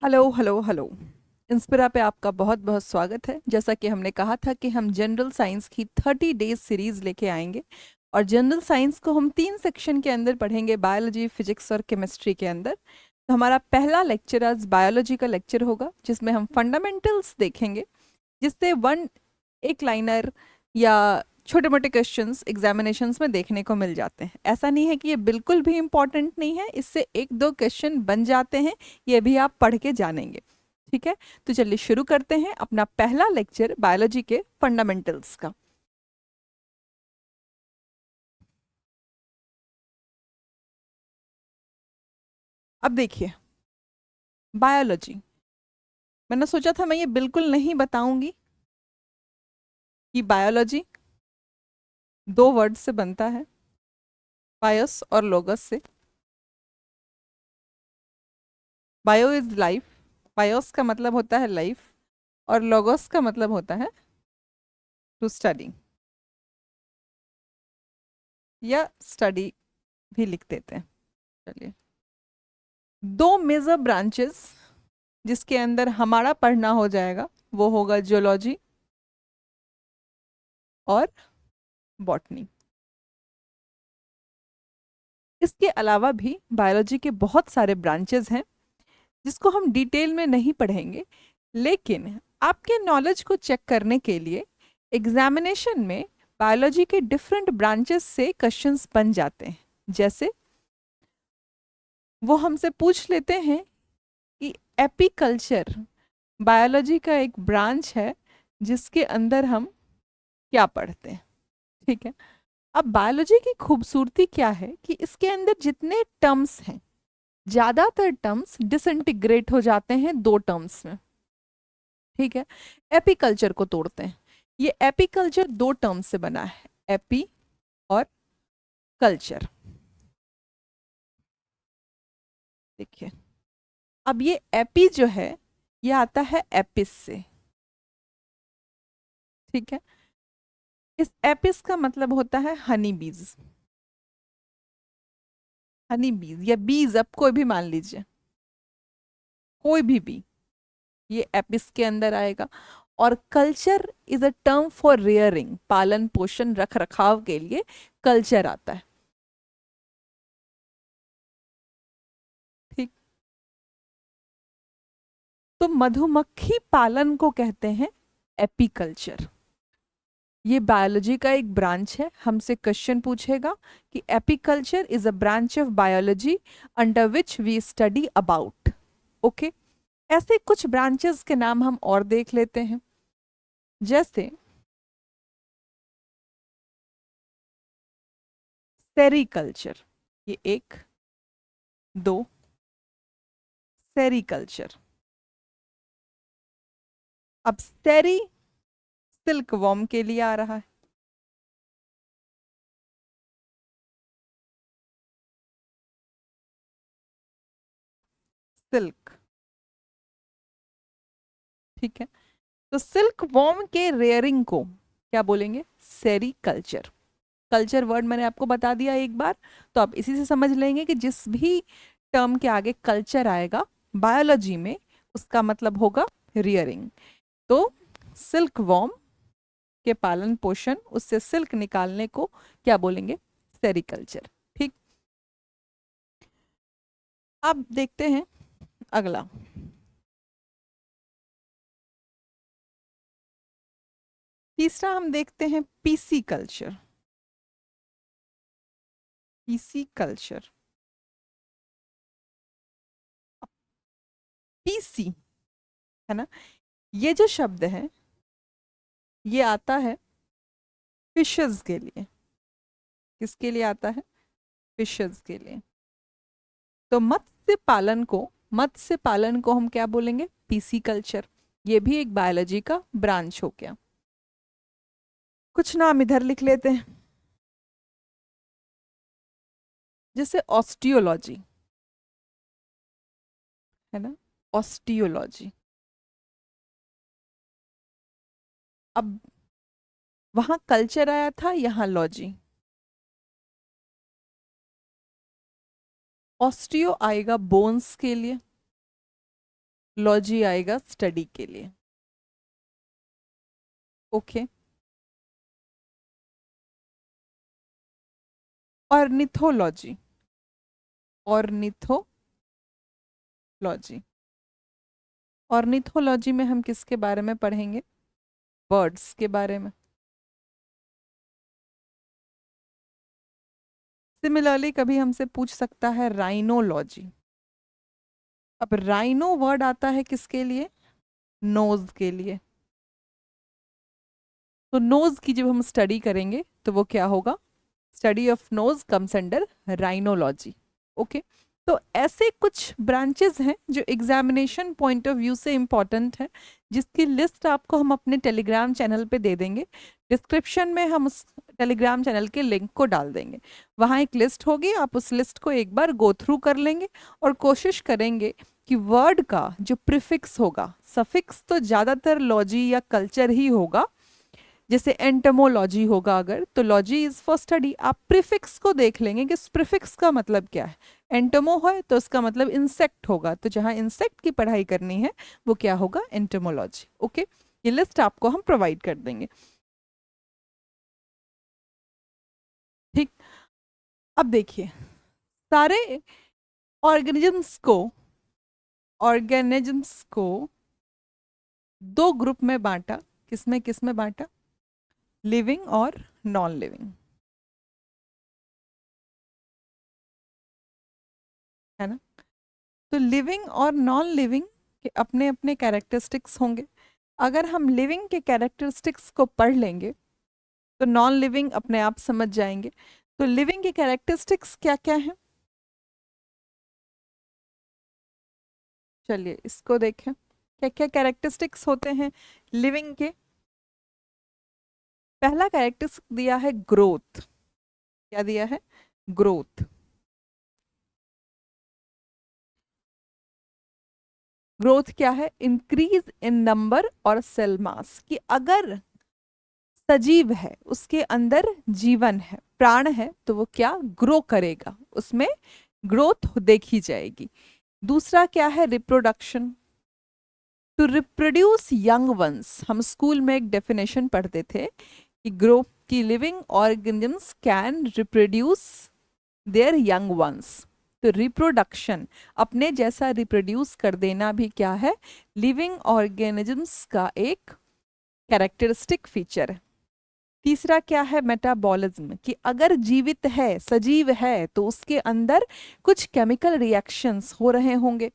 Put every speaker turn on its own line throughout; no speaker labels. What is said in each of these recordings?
Hello hello hello. Inspira पे आपका बहुत बहुत स्वागत है। जैसा कि हमने कहा था कि हम जनरल साइंस की 30 डेज सीरीज लेके आएंगे और जनरल साइंस को हम 3 सेक्शन के अंदर पढ़ेंगे, बायोलॉजी, फिजिक्स और केमिस्ट्री के अंदर। तो हमारा पहला लेक्चर आज बायोलॉजी का लेक्चर होगा, जिसमें हम फंडामेंटल्स देखेंगे, जिससे वन एक लाइनर या छोटे मोटे क्वेश्चंस एग्जामिनेशंस में देखने को मिल जाते हैं। ऐसा नहीं है कि ये बिल्कुल भी इम्पॉर्टेंट नहीं है, इससे एक दो क्वेश्चन बन जाते हैं, ये भी आप पढ़ के जानेंगे। ठीक है, तो चलिए शुरू करते हैं अपना पहला लेक्चर बायोलॉजी के फंडामेंटल्स का। अब देखिए, बायोलॉजी, मैंने सोचा था मैं ये बिल्कुल नहीं बताऊंगी कि बायोलॉजी दो वर्ड से बनता है, बायोस और लोगस से। बायो इज लाइफ, बायोस का मतलब होता है लाइफ, और लोगोस का मतलब होता है टू स्टडी, या स्टडी भी लिख देते हैं। चलिए, दो मेजर ब्रांचेस जिसके अंदर हमारा पढ़ना हो जाएगा वो होगा जियोलॉजी और बॉटनी। इसके अलावा भी बायोलॉजी के बहुत सारे ब्रांचेस हैं जिसको हम डिटेल में नहीं पढ़ेंगे, लेकिन आपके नॉलेज को चेक करने के लिए एग्जामिनेशन में बायोलॉजी के डिफरेंट ब्रांचेस से क्वेश्चंस बन जाते हैं। जैसे वो हमसे पूछ लेते हैं कि एपीकल्चर बायोलॉजी का एक ब्रांच है जिसके अंदर हम क्या पढ़ते हैं। ठीक है, अब बायोलॉजी की खूबसूरती क्या है कि इसके अंदर जितने टर्म्स हैं, ज्यादातर टर्म्स डिसइंटीग्रेट हो जाते हैं दो टर्म्स में। ठीक है, एपीकल्चर को तोड़ते हैं। ये एपीकल्चर दो टर्म्स से बना है, एपी और कल्चर। देखिए, अब ये एपी जो है ये आता है एपिस से। ठीक है, इस एपिस का मतलब होता है हनी बीज। हनी बीज या बीज, अब कोई भी मान लीजिए, कोई भी बी, ये एपिस के अंदर आएगा। और culture is a term for rearing, पालन पोषण रख रखाव के लिए कल्चर आता है। ठीक, तो मधुमक्खी पालन को कहते हैं एपीकल्चर। ये बायोलॉजी का एक ब्रांच है। हमसे क्वेश्चन पूछेगा कि apiculture is a branch of biology under which we study about. Okay, ऐसे कुछ ब्रांचेस के नाम हम और देख लेते हैं। जैसे सेरीकल्चर, ये एक, दो, सेरीकल्चर। अब सेरी सिल्क वॉर्म के लिए आ रहा है। सिल्क, ठीक है, तो सिल्क वॉर्म के रेयरिंग को क्या बोलेंगे? सेरीकल्चर। कल्चर वर्ड मैंने आपको बता दिया एक बार, तो आप इसी से समझ लेंगे कि जिस भी टर्म के आगे कल्चर आएगा बायोलॉजी में, उसका मतलब होगा रियरिंग। तो सिल्क वॉर्म के पालन पोषण, उससे सिल्क निकालने को क्या बोलेंगे? सेरीकल्चर। ठीक, अब देखते हैं अगला। तीसरा हम देखते हैं PC culture. PC culture, PC, है ना, ये जो शब्द है ये आता है फिशेस के लिए। किसके लिए आता है? फिशेस के लिए। तो मत्स्य पालन को हम क्या बोलेंगे? PC culture. ये भी एक बायोलॉजी का ब्रांच हो गया। कुछ नाम इधर लिख लेते हैं, जैसे ऑस्टियोलॉजी, है ना, ऑस्टियोलॉजी। अब वहां कल्चर आया था, यहाँ लॉजी। ऑस्टियो आएगा बोन्स के लिए, लॉजी आएगा स्टडी के लिए। ओके। ऑर्निथोलॉजी, ऑर्निथोलॉजी, ऑर्निथोलॉजी में हम किसके बारे में पढ़ेंगे? बर्ड्स के बारे में। सिमिलरली कभी हमसे पूछ सकता है राइनोलॉजी। अब राइनो वर्ड आता है किसके लिए? नोज के लिए। तो नोज की जब हम स्टडी करेंगे तो वो क्या होगा? Study of nose comes under rhinology. Okay. तो ऐसे कुछ ब्रांचेस हैं जो एग्जामिनेशन पॉइंट ऑफ व्यू से इम्पॉर्टेंट है, जिसकी लिस्ट आपको हम अपने टेलीग्राम चैनल पे दे देंगे। डिस्क्रिप्शन में हम उस टेलीग्राम चैनल के लिंक को डाल देंगे। वहाँ एक लिस्ट होगी, आप उस लिस्ट को एक बार गो थ्रू कर लेंगे और कोशिश करेंगे कि वर्ड का जो प्रीफिक्स होगा, सफिक्स तो ज़्यादातर लॉजी या कल्चर ही होगा, जैसे एंटमोलॉजी होगा अगर, तो लॉजी इज फॉर स्टडी। आप प्रीफिक्स को देख लेंगे कि प्रीफिक्स का मतलब क्या है। एंटमो है तो उसका मतलब इंसेक्ट होगा, तो जहां इंसेक्ट की पढ़ाई करनी है वो क्या होगा? एंटमोलॉजी। ओके, ये लिस्ट आपको हम प्रोवाइड कर देंगे। ठीक। अब देखिए, सारे ऑर्गेनिजम्स को ऑर्गेनिजम्स को दो ग्रुप में बांटा। किसमें किसमें बांटा? लिविंग और नॉन लिविंग, है ना? तो लिविंग और नॉन लिविंग के अपने अपने कैरेक्टरिस्टिक्स होंगे। अगर हम लिविंग के कैरेक्टरिस्टिक्स को पढ़ लेंगे तो नॉन लिविंग अपने आप समझ जाएंगे। तो लिविंग के कैरेक्टरिस्टिक्स क्या क्या हैं? चलिए इसको देखें, क्या क्या कैरेक्टरिस्टिक्स होते हैं लिविंग के। पहला कैरेक्टरिस्टिक दिया है ग्रोथ। क्या दिया है? ग्रोथ। ग्रोथ क्या है? इंक्रीज इन नंबर और सेल मास। कि अगर सजीव है, उसके अंदर जीवन है, प्राण है, तो वो क्या ग्रो करेगा, उसमें ग्रोथ देखी जाएगी। दूसरा क्या है? Reproduction. To reproduce young ones. हम स्कूल में एक डेफिनेशन पढ़ते थे कि ग्रो की living organisms can reproduce their young ones. तो रिप्रोडक्शन, अपने जैसा रिप्रोड्यूस कर देना भी क्या है? लिविंग ऑर्गेनिजम्स का एक कैरेक्टरिस्टिक फीचर है। तीसरा क्या है? मेटाबॉलिज्म। कि अगर जीवित है, सजीव है, तो उसके अंदर कुछ केमिकल रिएक्शंस हो रहे होंगे।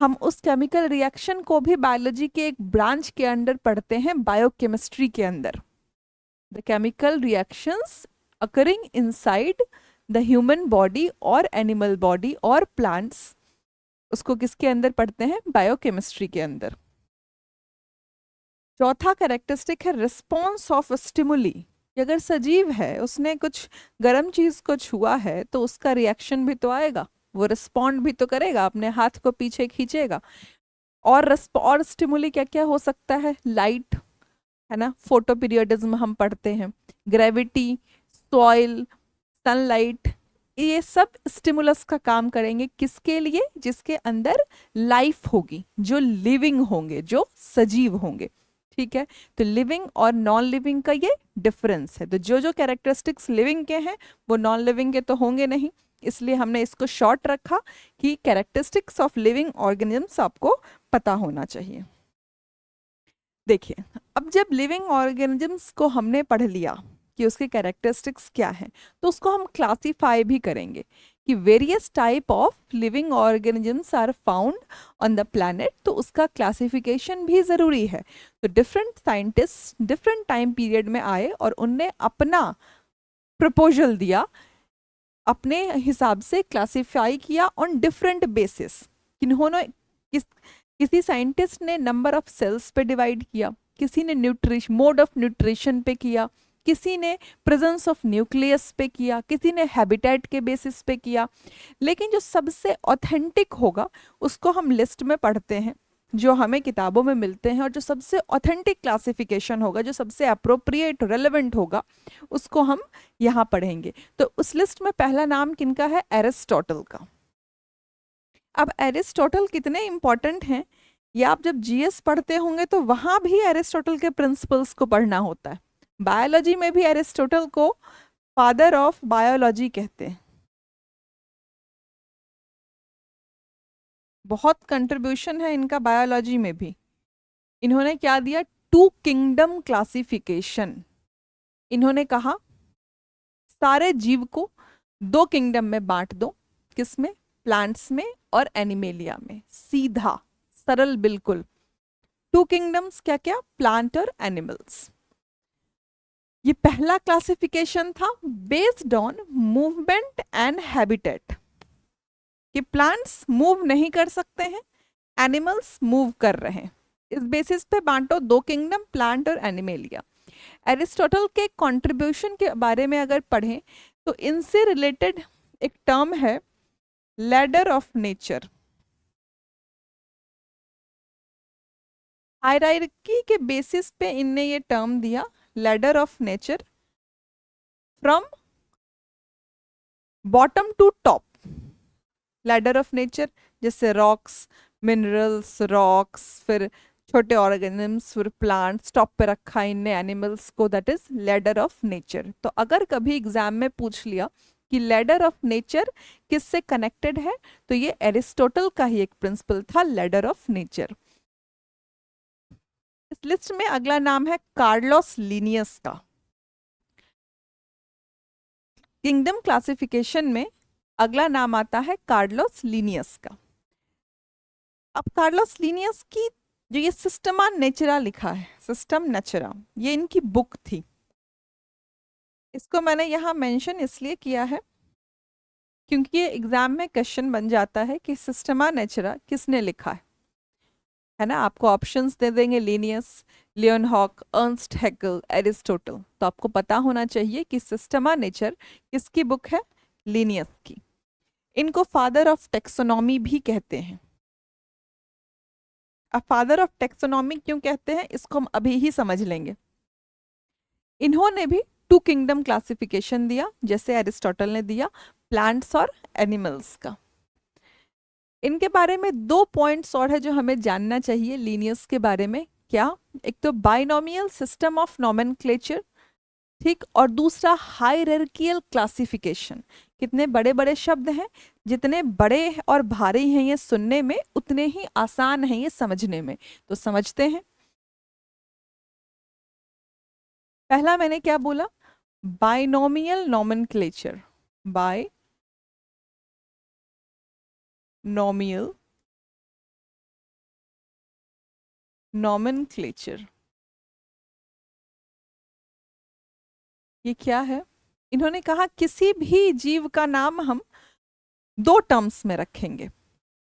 हम उस केमिकल रिएक्शन को भी बायोलॉजी के एक ब्रांच के अंदर पढ़ते हैं, बायोकेमिस्ट्री के अंदर। The chemical reactions occurring inside the human body और एनिमल बॉडी और प्लांट्स, उसको किसके अंदर पढ़ते हैं? बायोकेमिस्ट्री के अंदर। चौथा कैरेक्टरिस्टिक है रिस्पॉन्स ऑफ स्टिमुली। अगर सजीव है, उसने कुछ गर्म चीज को छुआ है, तो उसका रिएक्शन भी तो आएगा, वो रिस्पॉन्ड भी तो करेगा, अपने हाथ को पीछे खींचेगा। और स्टिमुली क्या क्या हो सकता है? लाइट, है ना, फोटो पीरियडिज्म हम पढ़ते हैं, ग्रेविटी, सॉइल, सनलाइट, ये सब स्टिमुलस का काम करेंगे। किसके लिए? जिसके अंदर लाइफ होगी, जो लिविंग होंगे, जो सजीव होंगे। ठीक है, तो लिविंग और नॉन लिविंग का ये डिफरेंस है। तो जो जो कैरेक्टरिस्टिक्स लिविंग के हैं वो नॉन लिविंग के तो होंगे नहीं, इसलिए हमने इसको शॉर्ट रखा कि कैरेक्टरिस्टिक्स ऑफ लिविंग ऑर्गेनिजम्स आपको पता होना चाहिए। देखिए, अब जब लिविंग ऑर्गेनिजम्स को हमने पढ़ लिया कि उसके कैरेक्टरिस्टिक्स क्या हैं, तो उसको हम क्लासीफाई भी करेंगे कि various type of living organisms are found on the planet. तो उसका क्लासिफिकेशन भी ज़रूरी है। तो different scientist different time period में आए और उनने अपना प्रपोजल दिया, अपने हिसाब से क्लासिफाई किया ऑन डिफरेंट बेसिस। इन्होंने किसी साइंटिस्ट ने नंबर ऑफ सेल्स पे डिवाइड किया, किसी ने न्यूट्रिशन, मोड ऑफ न्यूट्रिशन पे किया, किसी ने प्रेजेंस ऑफ न्यूक्लियस पे किया, किसी ने हैबिटेट के बेसिस पे किया। लेकिन जो सबसे ऑथेंटिक होगा उसको हम लिस्ट में पढ़ते हैं, जो हमें किताबों में मिलते हैं, और जो सबसे ऑथेंटिक क्लासिफिकेशन होगा, जो सबसे अप्रोप्रिएट रेलेवेंट होगा, उसको हम यहाँ पढ़ेंगे। तो उस लिस्ट में पहला नाम किनका है? एरिस्टोटल का। अब एरिस्टोटल कितने इंपॉर्टेंट हैं, ये आप जब जीएस पढ़ते होंगे तो वहां भी एरिस्टोटल के प्रिंसिपल्स को पढ़ना होता है। बायोलॉजी में भी एरिस्टोटल को फादर ऑफ बायोलॉजी कहते हैं। बहुत कंट्रीब्यूशन है इनका बायोलॉजी में भी। इन्होंने क्या दिया, टू किंगडम क्लासिफिकेशन। इन्होंने कहा सारे जीव को दो किंगडम में बांट दो, किसमें, प्लांट्स में और एनिमेलिया में। सीधा सरल बिल्कुल। टू किंगडम्स क्या क्या, प्लांट और एनिमल्स। ये पहला क्लासिफिकेशन था based on movement and habitat, कि प्लांट्स मूव नहीं कर सकते हैं, एनिमल्स मूव कर रहे हैं। इस बेसिस पे बांटो दो किंगडम, प्लांट और एनिमेलिया। एरिस्टोटल के कंट्रीब्यूशन के बारे में अगर पढ़ें तो इनसे रिलेटेड एक टर्म है लैडर ऑफ नेचर। हायरार्की के बेसिस पे इनने ये टर्म दिया ladder of nature, from bottom to top. Ladder of nature जैसे रॉक्स, मिनरल्स, रॉक्स, फिर छोटे ऑर्गेनिम्स, फिर प्लांट्स, टॉप पे रखा इनने एनिमल्स को, that is ladder of nature. तो अगर कभी एग्जाम में पूछ लिया कि लैडर ऑफ नेचर किससे कनेक्टेड है, तो ये एरिस्टोटल का ही एक प्रिंसिपल था, लैडर ऑफ नेचर। इस लिस्ट में अगला नाम है कार्लोस लिनियस का। किंगडम क्लासिफिकेशन में अगला नाम आता है कार्लोस लिनियस का। अब कार्लोस लिनियस की जो ये सिस्टमा नेचुरा लिखा है, सिस्टम नेचुरा, ये इनकी बुक थी। इसको मैंने यहाँ मेंशन इसलिए किया है क्योंकि ये एग्जाम में क्वेश्चन बन जाता है कि सिस्टमा नेचुरा किसने लिखा है ना। आपको ऑप्शंस दे देंगे, लिनियस, लियोनहॉक, अर्नस्ट हैकेल, एरिस्टोटल। तो आपको पता होना चाहिए कि सिस्टमा नेचर किसकी बुक है, लिनियस की। इनको फादर ऑफ टेक्सोनॉमी भी कहते हैं। अब फादर ऑफ टेक्सोनॉमी क्यों कहते हैं, इसको हम अभी ही समझ लेंगे। इन्होंने भी टू किंगडम क्लासिफिकेशन दिया जैसे एरिस्टोटल ने दिया, प्लांट्स और एनिमल्स का। इनके बारे में दो पॉइंट्स और है जो हमें जानना चाहिए लिनियस के बारे में। क्या, एक तो बाइनोमियल सिस्टम ऑफ नोमेनक्लेचर, ठीक, और दूसरा हायरार्कियल क्लासिफिकेशन। कितने बड़े बड़े शब्द हैं, जितने बड़े और भारी हैं ये सुनने में, उतने ही आसान हैं ये समझने में। तो समझते हैं। पहला मैंने क्या बोला, बाइनोमियल नोमेनक्लेचर, बाइनोमियल नोमेनक्लेचर, ये क्या है। इन्होंने कहा किसी भी जीव का नाम हम दो टर्म्स में रखेंगे,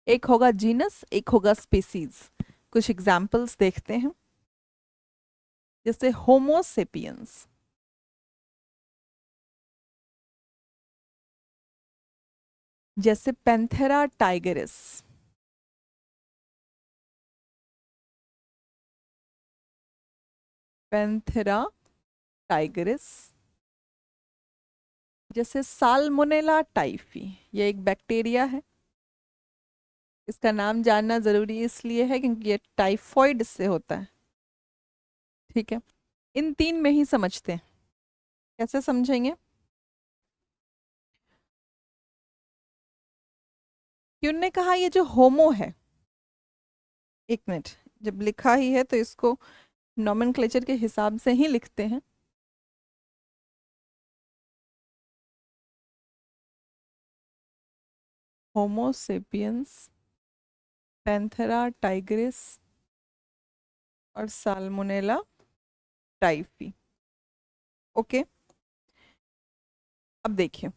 एक होगा जीनस, एक होगा स्पीसीज। कुछ एग्जाम्पल्स देखते हैं, जैसे होमोसेपियंस, जैसे पैंथेरा टाइगरिस, पैंथेरा टाइगरिस, जैसे साल्मोनेला टाइफी, ये एक बैक्टीरिया है। इसका नाम जानना जरूरी इसलिए है क्योंकि ये टाइफॉइड से होता है, ठीक है। इन तीन में ही समझते हैं, कैसे समझेंगे, कि उनने कहा ये जो होमो है, एक मिनट, जब लिखा ही है तो इसको नोमेनक्लेचर के हिसाब से ही लिखते हैं। होमोसेपियंस, पैंथेरा टाइग्रिस और साल्मोनेला टाइफी। ओके, अब देखिए,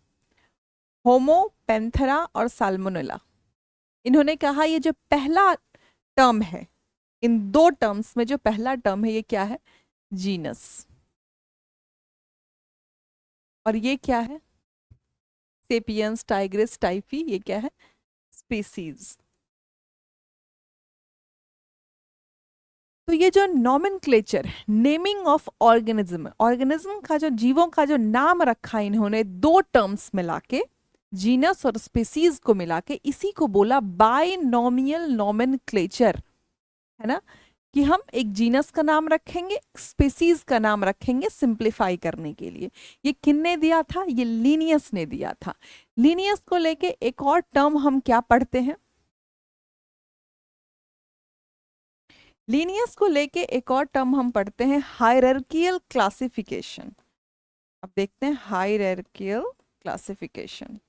होमो, पैंथेरा और साल्मोनेला, इन्होंने कहा ये जो पहला टर्म है, इन दो टर्म्स में जो पहला टर्म है ये क्या है, जीनस, और ये क्या है, सेपियंस, टाइग्रिस, टाइफी, ये क्या है, स्पीसीज। तो ये जो नॉमेनक्लेचर है, नेमिंग ऑफ ऑर्गेनिज्म, ऑर्गेनिज्म का जो जीवों का जो नाम रखा इन्होंने दो टर्म्स मिला के, जीनस और स्पीसीज को मिला के इसी को बोला बायनॉमियल नोमेनक्लेचर, है ना, कि हम एक जीनस का नाम रखेंगे, स्पीसीज का नाम रखेंगे सिंप्लीफाई करने के लिए। ये किसने दिया था? ये लीनियस ने दिया था। लीनियस को लेके एक और टर्म हम क्या पढ़ते हैं? लीनियस को लेके एक और टर्म हम पढ़ते हैं हायरार्कियल क्लासिफिकेशन। अब देखते हैं हायरार्कियल क्लासिफिकेशन।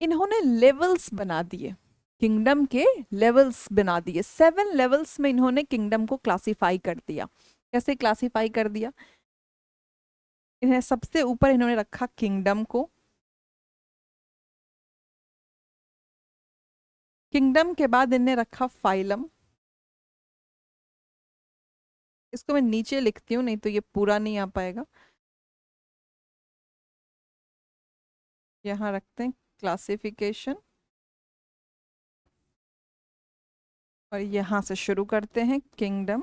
इन्होंने लेवल्स बना दिए, किंगडम के लेवल्स बना दिए। 7 लेवल्स में इन्होंने किंगडम को क्लासिफाई कर दिया। कैसे क्लासिफाई कर दिया? इन्हें सबसे ऊपर इन्होंने रखा किंगडम को, किंगडम के बाद इन्हें रखा फाइलम। इसको मैं नीचे लिखती हूँ, नहीं तो ये पूरा नहीं आ पाएगा। यहाँ रखते हैं क्लासिफिकेशन, और यहाँ से शुरू करते हैं किंगडम।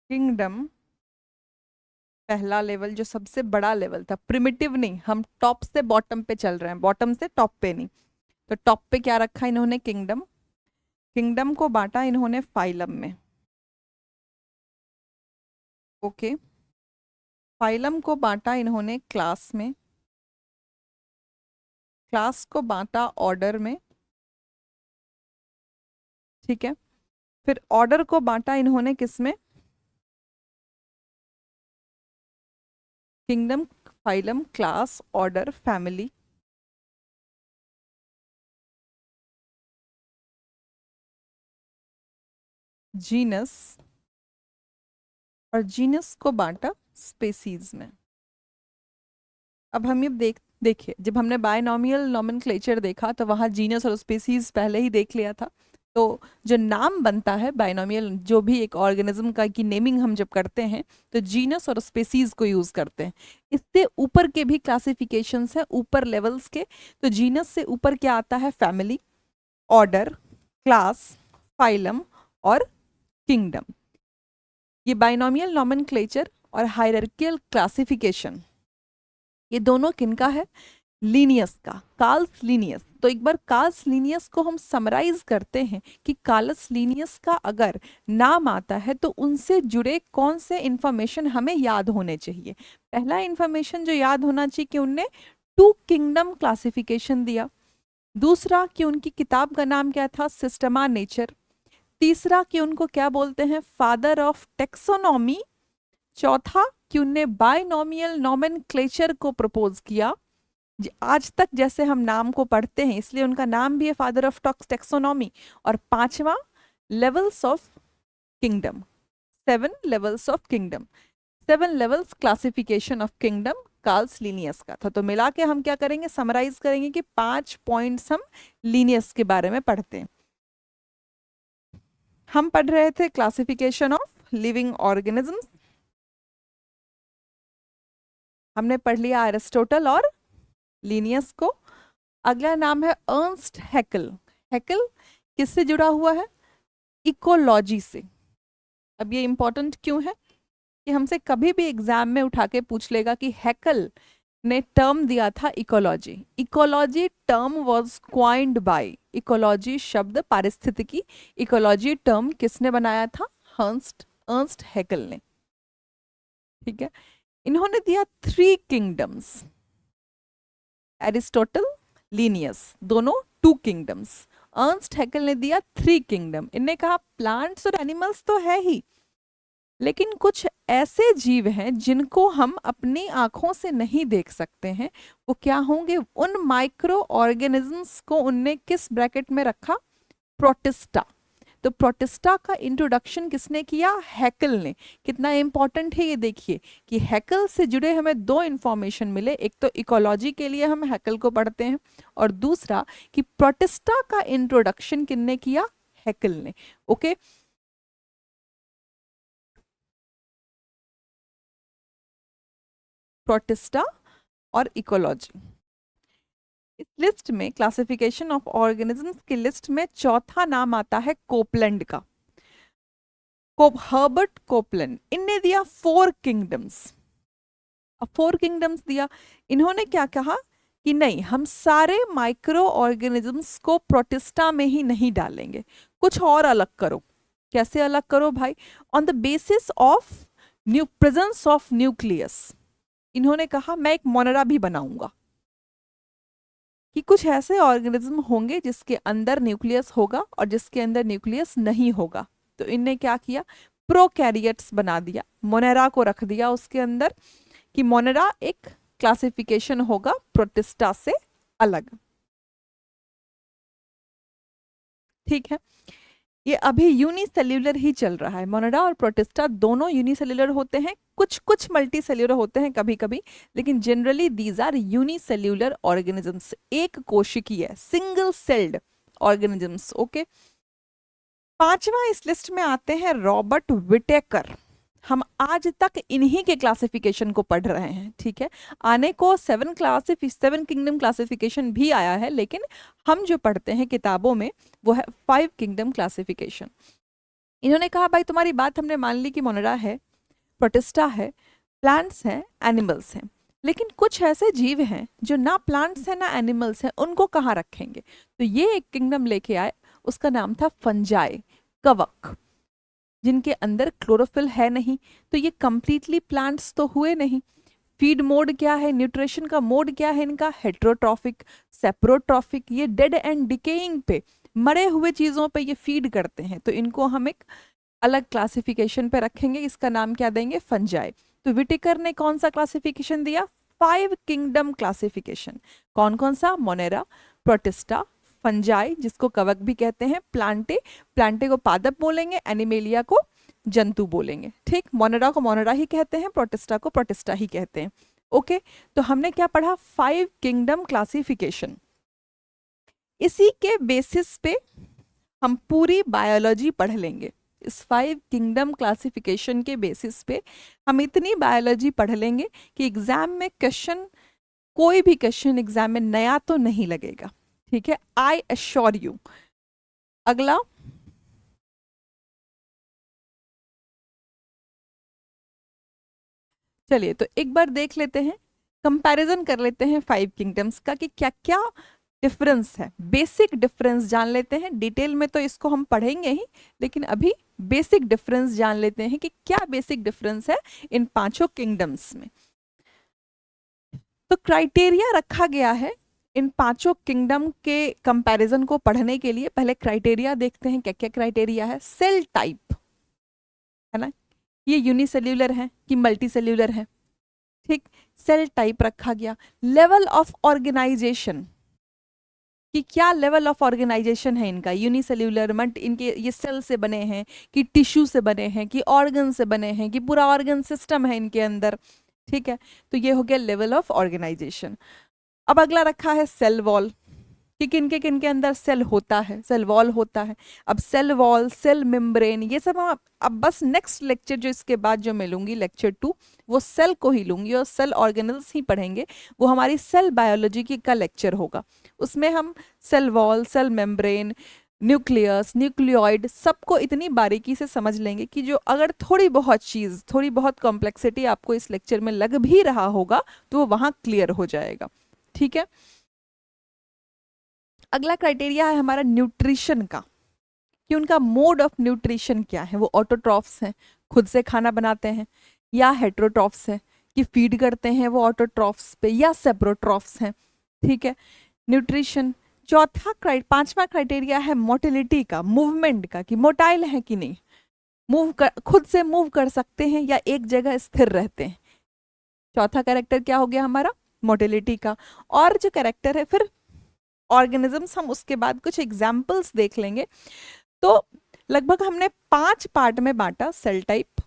किंगडम पहला लेवल जो सबसे बड़ा लेवल था, प्रिमिटिव नहीं, हम टॉप से बॉटम पे चल रहे हैं, बॉटम से टॉप पे नहीं। तो टॉप पे क्या रखा इन्होंने? किंगडम। किंगडम को बांटा इन्होंने फाइलम में। ओके, फाइलम को बांटा इन्होंने क्लास में, क्लास को बांटा ऑर्डर में, ठीक है। फिर ऑर्डर को बांटा इन्होंने किस में? Kingdom, phylum, class, order, family. Genus, और जीनस को बांटा स्पेसीज में। अब हम ये देखिए, जब हमने बायनॉमियल नोमेनक्लेचर देखा तो वहाँ जीनस और स्पीसीज पहले ही देख लिया था। तो जो नाम बनता है बायनॉमियल, जो भी एक ऑर्गेनिज्म का की नेमिंग हम जब करते हैं तो जीनस और स्पीसीज को यूज करते हैं। इससे ऊपर के भी क्लासिफिकेशंस हैं, ऊपर लेवल्स के। तो जीनस से ऊपर क्या आता है? फैमिली, ऑर्डर, क्लास, फाइलम और किंगडम। ये बायनॉमियल नोमेनक्लेचर और हायरार्कियल क्लासिफिकेशन, ये दोनों किनका है? लीनियस का, कार्ल्स लीनियस। तो एक बार कार्ल्स लीनियस को हम समराइज करते हैं कि कार्ल्स लीनियस का अगर नाम आता है तो उनसे जुड़े कौन से इंफॉर्मेशन हमें याद होने चाहिए। पहला इंफॉर्मेशन जो याद होना चाहिए कि उनने टू किंगडम क्लासिफिकेशन दिया। दूसरा कि उनकी किताब का नाम क्या था? Systema nature. तीसरा कि उनको क्या बोलते हैं? Father of taxonomy. चौथा कि उनने बायनॉमियल नोमेनक्लेचर को प्रपोज किया। आज तक जैसे हम नाम को पढ़ते हैं इसलिए उनका नाम भी है फादर ऑफ टेक्सोनॉमी। और पांचवा, levels of kingdom, 7 levels of kingdom, 7 levels classification of kingdom Carl's Linnaeus का था। तो मिला के हम क्या करेंगे? समराइज करेंगे कि 5 पॉइंट्स हम लीनियस के बारे में पढ़ते हैं। हम पढ़ रहे थे क्लासिफिकेशन ऑफ लिविंग ऑर्गेनिजम्स, हमने पढ़ लिया एरिस्टोटल और लीनियस को। अगला नाम है अर्नस्ट हैकल। हैकल किससे जुड़ा हुआ है? इकोलॉजी से। अब ये इंपॉर्टेंट क्यों है कि हमसे कभी भी एग्जाम में उठा के पूछ लेगा कि हैकल ने टर्म दिया था ecology. Ecology term was coined by, ecology शब्द पारिस्थितिकी, इकोलॉजी टर्म किसने बनाया था? अर्नस्ट हैकल ने, ठीक है। इन्होंने दिया 3 किंगडम्स, एरिस्टोटल, लीनियस दोनों 2 किंगडम्स। अर्नस्ट हैकल ने दिया 3 किंगडम। इनने कहा प्लांट्स और एनिमल्स तो है ही, लेकिन कुछ ऐसे जीव हैं जिनको हम अपनी आंखों से नहीं देख सकते हैं। वो क्या होंगे? उन माइक्रो ऑर्गेनिजम्स को उनने किस ब्रैकेट में रखा? प्रोटिस्टा। तो प्रोटिस्टा का इंट्रोडक्शन किसने किया? हैकल ने। कितना इंपॉर्टेंट है ये देखिए कि हैकल से जुड़े हमें 2 इंफॉर्मेशन मिले। एक तो इकोलॉजी के लिए हम हैकल को पढ़ते हैं, और दूसरा कि प्रोटिस्टा का इंट्रोडक्शन किसने किया? हैकल ने। ओके, प्रोटिस्टा और इकोलॉजी। इस लिस्ट में क्लासिफिकेशन ऑफ ऑर्गेनिजम्स की लिस्ट में चौथा नाम आता है कोपलैंड का। हर्बर्ट कोपलैंड, इनने दिया 4 किंगडम्स। अब 4 किंगडम्स दिया, इन्होंने क्या कहा कि नहीं, हम सारे माइक्रो ऑर्गेनिजम्स को प्रोटिस्टा में ही नहीं डालेंगे, कुछ और अलग करो। कैसे अलग करो भाई? On the basis of presence of nucleus. इन्होंने कहा मैं एक मोनेरा भी बनाऊंगा, कि कुछ ऐसे ऑर्गेनिज्म होंगे जिसके अंदर न्यूक्लियस होगा और जिसके अंदर न्यूक्लियस नहीं होगा। तो इनने क्या किया, प्रोकैरियोट्स बना दिया, मोनेरा को रख दिया उसके अंदर, कि मोनेरा एक क्लासिफिकेशन होगा प्रोटिस्टा से अलग। ठीक है, ये अभी यूनिसेल्यूलर ही चल रहा है। मोनेरा और प्रोटिस्टा दोनों यूनिसेल्यूलर होते हैं, कुछ कुछ मल्टी सेल्यूलर होते हैं कभी कभी, लेकिन generally these are unicellular organisms, एक कोशिकीय, सिंगल सेल्ड ऑर्गेनिजम्स। ओके, पांचवा इस लिस्ट में आते हैं रॉबर्ट विटेकर। हम आज तक इन्हीं के क्लासिफिकेशन को पढ़ रहे हैं। ठीक है, आने को 7 किंगडम क्लासिफिकेशन भी आया है, लेकिन हम जो पढ़ते हैं किताबों में वो है 5 किंगडम क्लासिफिकेशन। इन्होंने कहा भाई तुम्हारी बात हमने मान ली कि मोनेरा है, प्रोटिस्टा है, प्लांट्स हैं, एनिमल्स हैं, लेकिन कुछ ऐसे जीव हैं जो ना प्लांट्स हैं ना एनिमल्स हैं, उनको कहाँ रखेंगे? तो ये एक किंगडम लेके आए, उसका नाम था फंजाई, कवक, जिनके अंदर क्लोरोफिल है नहीं। तो ये कंप्लीटली प्लांट्स तो हुए नहीं। फीड मोड क्या है, न्यूट्रिशन का मोड क्या है इनका? Heterotrophic, saprotrophic. ये डेड एंड डिकेइंग पे, मरे हुए चीजों पे ये फीड करते हैं, तो इनको हम एक अलग क्लासिफिकेशन पे रखेंगे। इसका नाम क्या देंगे? फंजाई। तो विटेकर ने कौन सा क्लासिफिकेशन दिया? 5 किंगडम क्लासिफिकेशन। कौन कौन सा? मोनेरा, प्रोटिस्टा, फंजाई जिसको कवक भी कहते हैं, प्लांटे, प्लांटे को पादप बोलेंगे, एनिमेलिया को जंतु बोलेंगे। ठीक, मोनेरा को मोनेरा ही कहते हैं, प्रोटिस्टा को प्रोटिस्टा ही कहते हैं। ओके, तो हमने क्या पढ़ा? 5 किंगडम क्लासिफिकेशन। इसी के बेसिस पे हम पूरी बायोलॉजी पढ़ लेंगे। इस 5 किंगडम क्लासिफिकेशन के बेसिस पे हम इतनी बायोलॉजी पढ़ लेंगे कि एग्जाम में क्वेश्चन, कोई भी क्वेश्चन एग्जाम में नया तो नहीं लगेगा। ठीक है, आई एश्योर यू। अगला, चलिए तो एक बार देख लेते हैं, कंपैरिजन कर लेते हैं 5 किंगडम्स का कि क्या क्या डिफरेंस है। बेसिक डिफरेंस जान लेते हैं, डिटेल में तो इसको हम पढ़ेंगे ही, लेकिन अभी बेसिक डिफरेंस जान लेते हैं कि क्या बेसिक डिफरेंस है इन पांचों किंगडम्स में। तो क्राइटेरिया रखा गया है इन पांचों किंगडम के कंपैरिजन को पढ़ने के लिए। पहले क्राइटेरिया देखते हैं, क्या क्या क्राइटेरिया है। सेल टाइप, है ना, ये यूनिसेल्यूलर है कि मल्टी सेल्यूलर है? ठीक, सेल टाइप रखा गया। लेवल ऑफ ऑर्गेनाइजेशन, कि क्या लेवल ऑफ ऑर्गेनाइजेशन है इनका, यूनिसेल्यूलर, मल्टी, इनके ये सेल से बने हैं कि टिश्यू से बने हैं कि ऑर्गन से बने हैं कि पूरा ऑर्गन सिस्टम है इनके अंदर। ठीक है, तो ये हो गया लेवल ऑफ ऑर्गेनाइजेशन। अब अगला रखा है सेल वॉल, कि किन के अंदर सेल होता है, सेल वॉल होता है। अब सेल वॉल, सेल मेम्ब्रेन, ये सब हम अब बस नेक्स्ट लेक्चर जो इसके बाद जो मैं लूंगी, लेक्चर 2, वो सेल को ही लूंगी और सेल ऑर्गेनल्स ही पढ़ेंगे। वो हमारी सेल बायोलॉजी की का लेक्चर होगा, उसमें हम cell wall, cell membrane, nucleus, nucleoid, सबको इतनी बारीकी से समझ लेंगे कि जो अगर थोड़ी बहुत चीज़, थोड़ी बहुत कॉम्प्लेक्सिटी आपको इस लेक्चर में लग भी रहा होगा तो वो वहाँ क्लियर हो जाएगा। ठीक है, अगला क्राइटेरिया है हमारा न्यूट्रिशन का, कि उनका मोड ऑफ न्यूट्रिशन क्या है। वो ऑटोट्रॉफ्स हैं, खुद से खाना बनाते हैं, या हेट्रोट्रॉफ्स हैं कि फीड करते हैं वो ऑटोट्रॉफ्स पे, या सेप्रोट्रॉफ्स हैं। ठीक है, न्यूट्रिशन। पांचवा क्राइटेरिया है मोटिलिटी का, मूवमेंट का, कि मोटाइल है कि नहीं, खुद से मूव कर सकते हैं या एक जगह स्थिर रहते हैं। चौथा कैरेक्टर क्या हो गया हमारा? मोटिलिटी का। और जो कैरेक्टर है फिर ऑर्गेनिजम्स, हम उसके बाद कुछ एग्जाम्पल्स देख लेंगे। तो लगभग हमने 5 पार्ट में बांटा, cell type,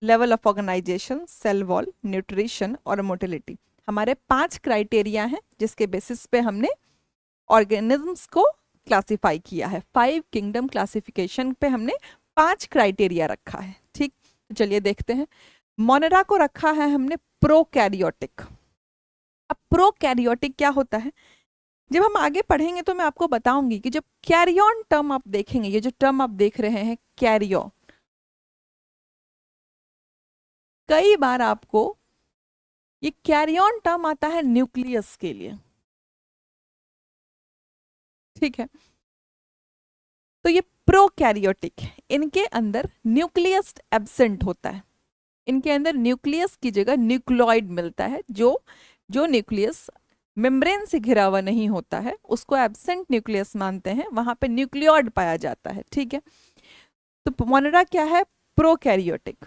level of organisation, cell wall, nutrition और मोटिलिटी। हमारे 5 क्राइटेरिया हैं जिसके बेसिस पे हमने ऑर्गेनिजम्स को क्लासिफाई किया है। 5 किंगडम क्लासिफिकेशन पे हमने 5 क्राइटेरिया रखा है। ठीक, चलिए देखते हैं। मोनेरा को रखा है हमने प्रोकैरियोटिक, अब प्रोकैरियोटिक क्या होता है, जब हम आगे पढ़ेंगे तो मैं आपको बताऊंगी कि जब कैरियन टर्म आप देखेंगे, ये जो टर्म आप देख रहे हैं कैरियन, कई बार आपको ये कैरियन टर्म आता है न्यूक्लियस के लिए, ठीक है। तो ये प्रोकैरियोटिक है, इनके अंदर न्यूक्लियस एब्सेंट होता है, इनके अंदर न्यूक्लियस की जगह न्यूक्लियोइड मिलता है, जो जो न्यूक्लियस मेम्ब्रेन से घिरा हुआ नहीं होता है उसको एब्सेंट न्यूक्लियस मानते हैं, वहां पे न्यूक्लियोइड पाया जाता है, ठीक है। तो मोनेरा क्या है, प्रोकैरियोटिक।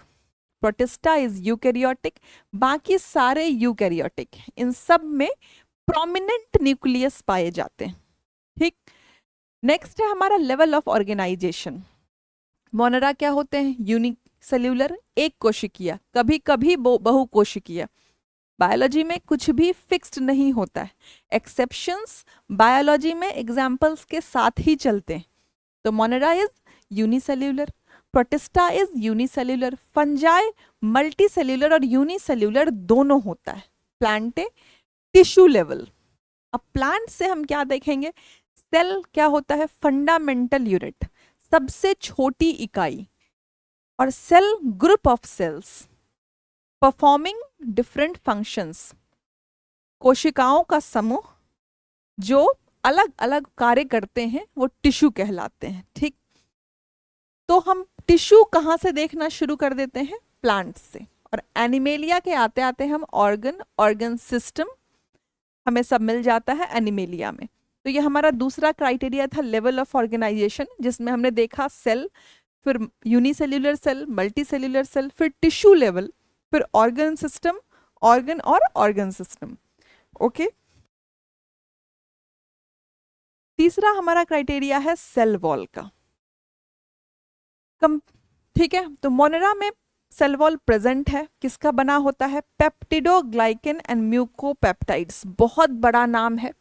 प्रोटिस्टा इज यूकैरियोटिक, बाकी सारे यूकैरियोटिक, इन सब में प्रोमिनेंट न्यूक्लियस पाए जाते हैं, ठीक। नेक्स्ट है हमारा लेवल ऑफ ऑर्गेनाइजेशन। मोनेरा क्या होते हैं, यूनिक सेल्यूलर, एक कोशिकीय, कभी कभी बहुकोशिकीय। बायोलॉजी में कुछ भी फिक्स्ड नहीं होता है, एक्सेप्शंस बायोलॉजी में एग्जाम्पल्स के साथ ही चलते हैं। तो Monera is unicellular, protista is unicellular, fungi multicellular और यूनिसेल्यूलर दोनों होता है। Plantae tissue level. अब प्लांट से हम क्या देखेंगे, सेल क्या होता है, फंडामेंटल यूनिट, सबसे छोटी इकाई, और cell group of cells performing different functions, कोशिकाओं का समूह जो अलग अलग कार्य करते हैं वो टिश्यू कहलाते हैं, ठीक। तो हम टिश्यू कहाँ से देखना शुरू कर देते हैं, प्लांट से, और एनिमेलिया के आते आते हम ऑर्गन सिस्टम, हमें सब मिल जाता है एनिमेलिया में। तो ये हमारा दूसरा क्राइटेरिया था लेवल ऑफ ऑर्गेनाइजेशन, जिसमें हमने देखा सेल, फिर यूनिसेल्यूलर सेल, मल्टीसेल्यूलर सेल, फिर टिश्यू लेवल, फिर ऑर्गन सिस्टम, ऑर्गन और ऑर्गन सिस्टम, ओके। तीसरा हमारा क्राइटेरिया है सेल वॉल का, ठीक है। तो मोनेरा में सेल वॉल प्रेजेंट है, किसका बना होता है, पेप्टिडोग्लाइकेन एंड म्यूकोपेप्टाइड्स, बहुत बड़ा नाम है,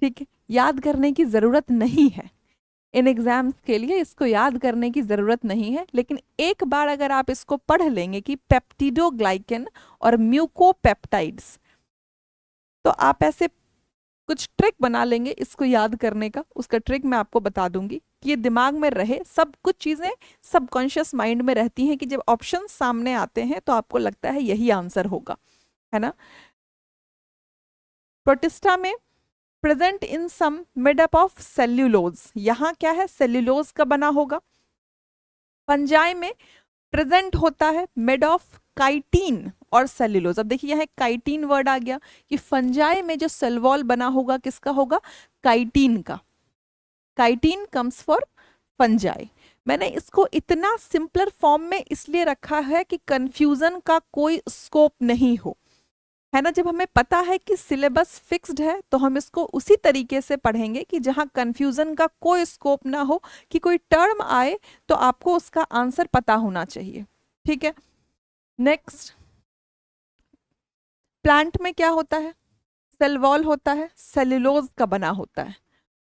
ठीक है, याद करने की जरूरत नहीं है, इन एग्जाम्स के लिए इसको याद करने की जरूरत नहीं है, लेकिन एक बार अगर आप इसको पढ़ लेंगे कि पेप्टिडोग्लाइकेन और म्यूकोपेप्टाइड्स, तो आप ऐसे कुछ ट्रिक बना लेंगे इसको याद करने का। उसका ट्रिक मैं आपको बता दूंगी कि ये दिमाग में रहे, सब कुछ चीजें सबकॉन्शियस माइंड में रहती हैं कि जब ऑप्शन सामने आते हैं तो आपको लगता है यही आंसर होगा, है ना। प्रोटिस्टा में present in some made up of cellulose, यहाँ क्या है, सेल्यूलोज का बना होगा। फंजाई में प्रेजेंट होता है मेड ऑफ काइटिन और सेल्यूलोज। अब देखिए यहाँ काइटिन वर्ड आ गया कि फंजाई में जो सेल वॉल बना होगा किसका होगा, काइटिन का। Chitin comes for fungi. मैंने इसको इतना सिंपलर फॉर्म में इसलिए रखा है कि कंफ्यूजन का कोई स्कोप नहीं हो, है ना। जब हमें पता है कि सिलेबस फिक्स्ड है तो हम इसको उसी तरीके से पढ़ेंगे कि जहां कंफ्यूजन का कोई स्कोप ना हो, कि कोई टर्म आए तो आपको उसका आंसर पता होना चाहिए, ठीक है। नेक्स्ट, प्लांट में क्या होता है, सेल वॉल होता है, सेल्यूलोज का बना होता है।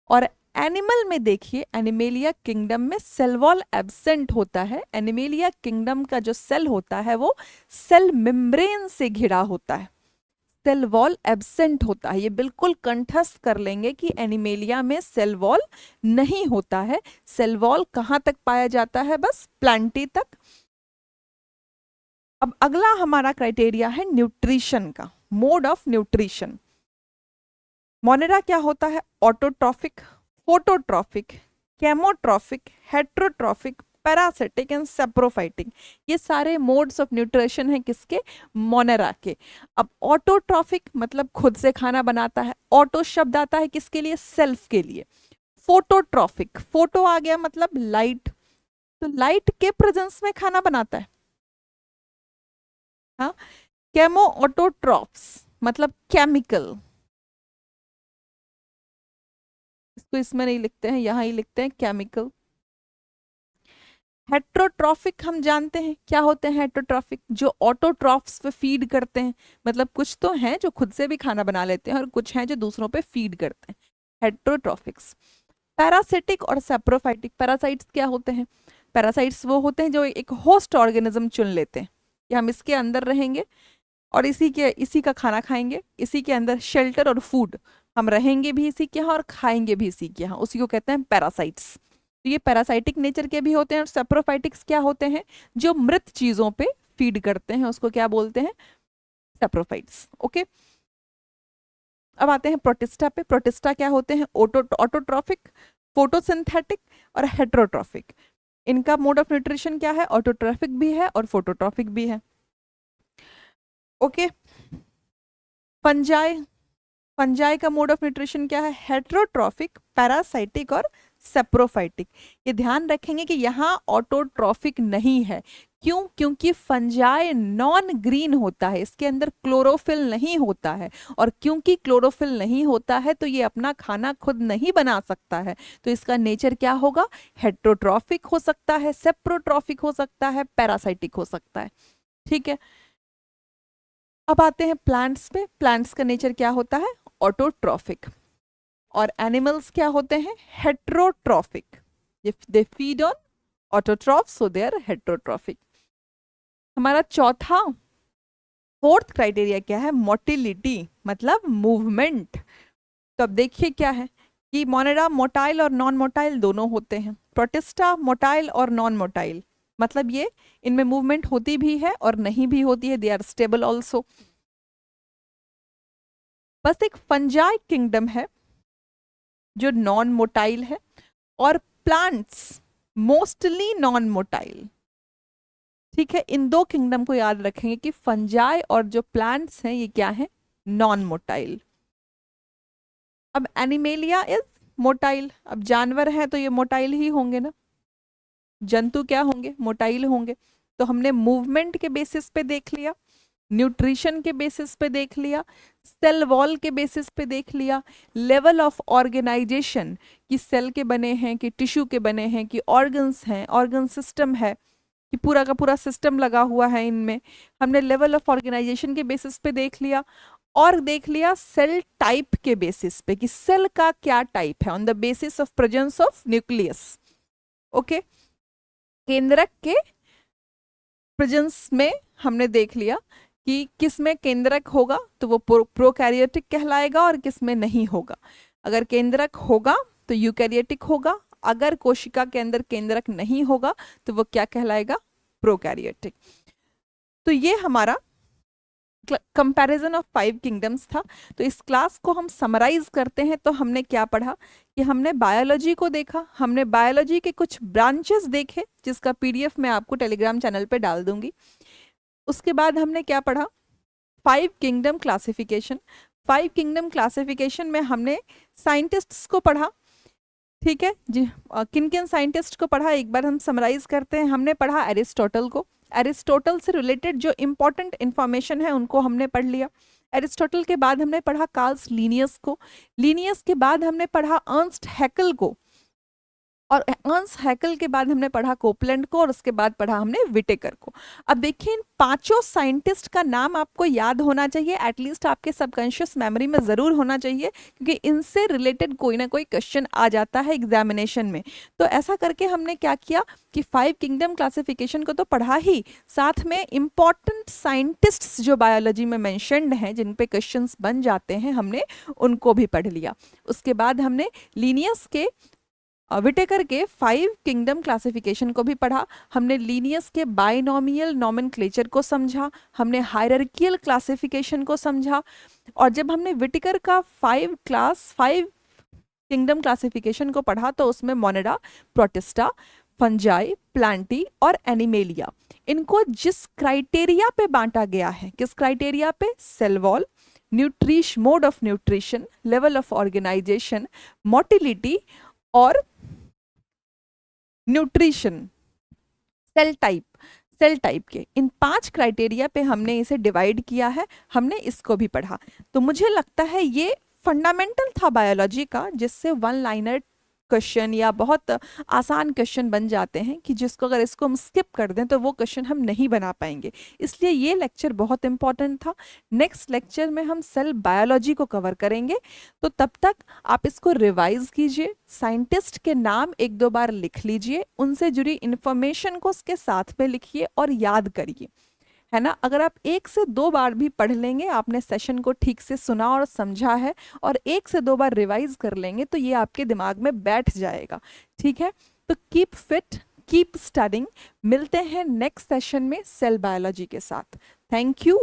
और एनिमल में देखिए, एनिमेलिया किंगडम में सेल वॉल एब्सेंट होता है। एनिमेलिया किंगडम का जो सेल होता है वो सेल मेम्ब्रेन से घिरा होता है, सेल वॉल एब्सेंट होता है। ये बिल्कुल कंठस्थ कर लेंगे कि एनिमेलिया में सेल वॉल नहीं होता है। सेल वॉल कहाँ तक पाया जाता है, बस प्लांटी तक। अब अगला हमारा क्राइटेरिया है न्यूट्रिशन का, मोड ऑफ न्यूट्रिशन। मोनेरा क्या होता है, autotrophic, phototrophic, chemotrophic, heterotrophic, parasitic and saprophytic. ये सारे मोड्स ऑफ न्यूट्रिशन हैं किसके, मोनेरा के। अब ऑटोट्रॉफिक मतलब खुद से खाना बनाता है, ऑटो शब्द आता है किसके लिए, सेल्फ के लिए। फोटोट्रॉफिक, फोटो आ गया मतलब लाइट, तो लाइट के प्रेजेंस में खाना बनाता है, हाँ। केमो ऑटोट्रॉफ्स मतलब केमिकल, इसको इसमें नहीं लिखते हैं, यहाँ ही लिखते हैं केमिकल। हेट्रोट्रॉफिक हम जानते हैं क्या होते हैं, हेट्रोट्रॉफिक जो ऑटोट्रॉफ्स पे फीड करते हैं, मतलब कुछ तो हैं जो खुद से भी खाना बना लेते हैं और कुछ हैं जो दूसरों पे फीड करते हैं, हेट्रोट्रॉफिक्स। पैरासिटिक और सेप्रोफाइटिक, पैरासाइट्स क्या होते हैं, पैरासाइट्स वो होते हैं जो एक होस्ट ऑर्गेनिज्म चुन लेते हैं कि हम इसके अंदर रहेंगे और इसी का खाना खाएंगे, इसी के अंदर शेल्टर और फूड, हम रहेंगे भी इसी के यहाँ और खाएंगे भी इसी के यहाँ, उसी को कहते हैं पैरासाइट्स। तो ये पैरासाइटिक नेचर के भी होते हैं। और सेप्रोफाइटिक्स क्या होते हैं? जो मृत चीजों पे फीड करते हैं, उसको क्या बोलते हैं? सेप्रोफाइट्स। ओके, अब आते हैं प्रोटिस्टा पे। प्रोटिस्टा क्या होते हैं? ऑटोट्रॉफिक, फोटोसिंथेटिक और हेट्रोट्रॉफिक। इनका मोड ऑफ न्यूट्रिशन क्या है? ऑटोट्रॉफिक भी है और फोटोट्रॉफिक भी है। ओके, फंजाई, फंजाई का मोड ऑफ न्यूट्रिशन क्या है? हेट्रोट्रॉफिक, पैरासाइटिक और सेप्रोफाइटिक। ये ध्यान रखेंगे कि यहाँ ऑटोट्रॉफिक नहीं है। क्यों? क्योंकि फंजाई नॉन ग्रीन होता है, इसके अंदर क्लोरोफिल नहीं होता है। और क्योंकि क्लोरोफिल नहीं होता है तो ये अपना खाना खुद नहीं बना सकता है। तो इसका नेचर क्या होगा? हेट्रोट्रॉफिक हो सकता है, सेप्रोट्रॉफिक हो सकता है, पैरासाइटिक हो सकता है। ठीक है, अब आते हैं प्लांट्स पे। प्लांट्स का नेचर क्या होता है? ऑटोट्रॉफिक। और एनिमल्स क्या होते हैं? Heterotrophic. If they feed on autotroph so they are heterotrophic. हमारा चौथा, फोर्थ क्राइटेरिया क्या है? मोटिलिटी, मतलब मूवमेंट। तो अब देखिए क्या है कि मोनेरा मोटाइल और नॉन मोटाइल दोनों होते हैं। प्रोटिस्टा मोटाइल और नॉन मोटाइल, मतलब ये इनमें मूवमेंट होती भी है और नहीं भी होती है, दे आर स्टेबल ऑल्सो। बस एक फंजाई किंगडम है जो नॉन मोटाइल है, और प्लांट्स मोस्टली नॉन मोटाइल। ठीक है, इन दो किंगडम को याद रखेंगे कि फंजाई और जो प्लांट्स हैं ये क्या है? Non motile. अब एनिमेलिया इज मोटाइल। अब जानवर हैं तो ये मोटाइल ही होंगे ना, जंतु क्या होंगे? मोटाइल होंगे। तो हमने मूवमेंट के बेसिस पे देख लिया, न्यूट्रिशन के बेसिस पे देख लिया, सेल वॉल के बेसिस पे देख लिया, लेवल ऑफ ऑर्गेनाइजेशन कि सेल के बने हैं कि टिश्यू के बने हैं कि ऑर्गन्स हैं, ऑर्गन सिस्टम है कि पूरा का पूरा सिस्टम लगा हुआ है इनमें, हमने लेवल ऑफ ऑर्गेनाइजेशन के बेसिस पे देख लिया। और देख लिया सेल टाइप के बेसिस पे कि सेल का क्या टाइप है, on the basis of presence of nucleus. Okay, केंद्रक के प्रेजेंस में हमने देख लिया कि किस में केंद्रक होगा तो वो प्रोकैरियोटिक कहलाएगा और किस में नहीं होगा। अगर केंद्रक होगा तो यूकैरियोटिक होगा, अगर कोशिका के अंदर केंद्रक नहीं होगा तो वो क्या कहलाएगा? प्रोकैरियोटिक। तो ये हमारा कंपैरिजन ऑफ 5 किंगडम्स था। तो इस क्लास को हम समराइज करते हैं तो हमने क्या पढ़ा कि हमने बायोलॉजी को देखा, हमने बायोलॉजी के कुछ ब्रांचेस देखे जिसका पीडीएफ मैं आपको टेलीग्राम चैनल पे डाल दूंगी। उसके बाद हमने क्या पढ़ा? 5 किंगडम क्लासिफिकेशन। 5 किंगडम क्लासिफिकेशन में हमने साइंटिस्ट्स को पढ़ा। ठीक है जी, किन किन साइंटिस्ट को पढ़ा एक बार हम समराइज करते हैं। हमने पढ़ा एरिस्टोटल को, एरिस्टोटल से रिलेटेड जो इंपॉर्टेंट इंफॉर्मेशन है उनको हमने पढ़ लिया। एरिस्टोटल के बाद हमने पढ़ा कार्ल्स लीनियस को, लीनियस के बाद हमने पढ़ा अर्नस्ट हैकल को, और अर्नस्ट हैकल के बाद हमने पढ़ा कोपलैंड को, और उसके बाद पढ़ा हमने विटेकर को। अब देखिए इन पांचों साइंटिस्ट का नाम आपको याद होना चाहिए, एटलीस्ट आपके सबकॉन्शियस मेमोरी में जरूर होना चाहिए, क्योंकि इनसे रिलेटेड कोई ना कोई क्वेश्चन आ जाता है एग्जामिनेशन में। तो ऐसा करके हमने क्या किया कि 5 किंगडम क्लासिफिकेशन को तो पढ़ा ही, साथ में इंपॉर्टेंट साइंटिस्ट्स जो बायोलॉजी में मेंशन्ड हैं जिन पे क्वेश्चंस बन जाते हैं हमने उनको भी पढ़ लिया। उसके बाद हमने लीनियस के विटेकर के 5 किंगडम क्लासिफिकेशन को भी पढ़ा, हमने लीनियस के बाइनोमियल नोमेनक्लेचर को समझा, हमने हायरार्कियल क्लासिफिकेशन को समझा। और जब हमने विटेकर का 5 किंगडम क्लासिफिकेशन को पढ़ा तो उसमें मोनेरा, प्रोटिस्टा, फंजाई, प्लांटी और एनिमेलिया, इनको जिस क्राइटेरिया पे बांटा गया है, किस क्राइटेरिया पे? सेल वॉल, न्यूट्रिश mode of nutrition, level of organisation, motility और न्यूट्रिशन, सेल टाइप के, इन 5 क्राइटेरिया पे हमने इसे डिवाइड किया है, हमने इसको भी पढ़ा। तो मुझे लगता है ये फंडामेंटल था बायोलॉजी का, जिससे 1 लाइनर क्वेश्चन या बहुत आसान क्वेश्चन बन जाते हैं कि जिसको अगर इसको हम स्किप कर दें तो वो क्वेश्चन हम नहीं बना पाएंगे। इसलिए ये लेक्चर बहुत इंपॉर्टेंट था। नेक्स्ट लेक्चर में हम सेल बायोलॉजी को कवर करेंगे, तो तब तक आप इसको रिवाइज कीजिए, साइंटिस्ट के नाम 1-2 बार लिख लीजिए, उनसे जुड़ी इंफॉर्मेशन को उसके साथ में लिखिए और याद करिए। है ना। अगर आप 1 से 2 बार भी पढ़ लेंगे, आपने सेशन को ठीक से सुना और समझा है, और 1 से 2 बार रिवाइज कर लेंगे, तो ये आपके दिमाग में बैठ जाएगा। ठीक है, तो कीप फिट, कीप स्टडिंग। मिलते हैं नेक्स्ट सेशन में सेल बायोलॉजी के साथ। Thank you.